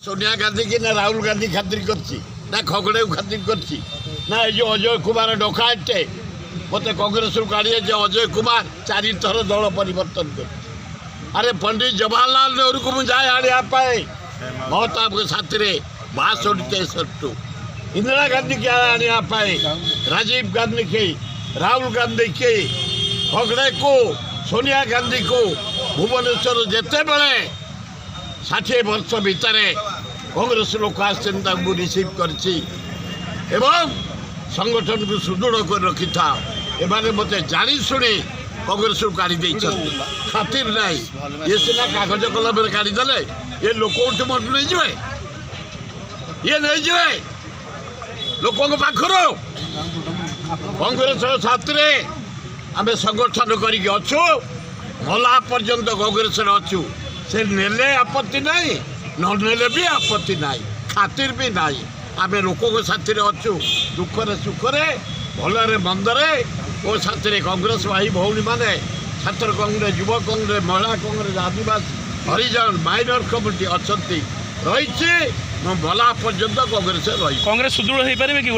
सोनिया गांधी की ना राहुल गांधी खातिर करछि ना खगड़े खातिर करछि ना ये जो अजय कुमार डकायते मत कांग्रेस काढ़ी अजय कुमार 4 थर दल परिवर्तन कर। अरे पंडित जवाहरलाल नेहरू को मुझे आने पाए बहुत आपके साथी 62-63 इंदिरा गांधी के आने पाए राजीव गांधी के राहुल गांधी के खगड़े को सोनिया गांधी को भुवनेश्वर जिते बड़े 60 वर्ष भितर कांग्रेस लोक आसो रिसीव कर संगठन को सुदृढ़ कर रखी था एमाने मत जाशुणी कांग्रेस को काढ़ी खातिर ना ये सीना कागज कलम काढ़ीदे ये लोक मत नहीं जाए ये नहीं जाए लोक पाखर कांग्रेस छात्र आम संगठन करछु भला पर्यंत कांग्रेस अच्छु से नेले आपत्ति नहीं ने भी आपत्ति नहीं खातिर भी नहीं आम लोक साथी अच्छु दुखरे सुखरे भलरे मंदरे ओ साथी कांग्रेस भाई भौणी मैंने छात्र कांग्रेस युवा कांग्रेस महिला कांग्रेस आदिवासी हरिजन माइनर कम्युनिटी अच्छा रही भला पर्यंत कांग्रेस रही कांग्रेस सुदृढ़ हो पारे कि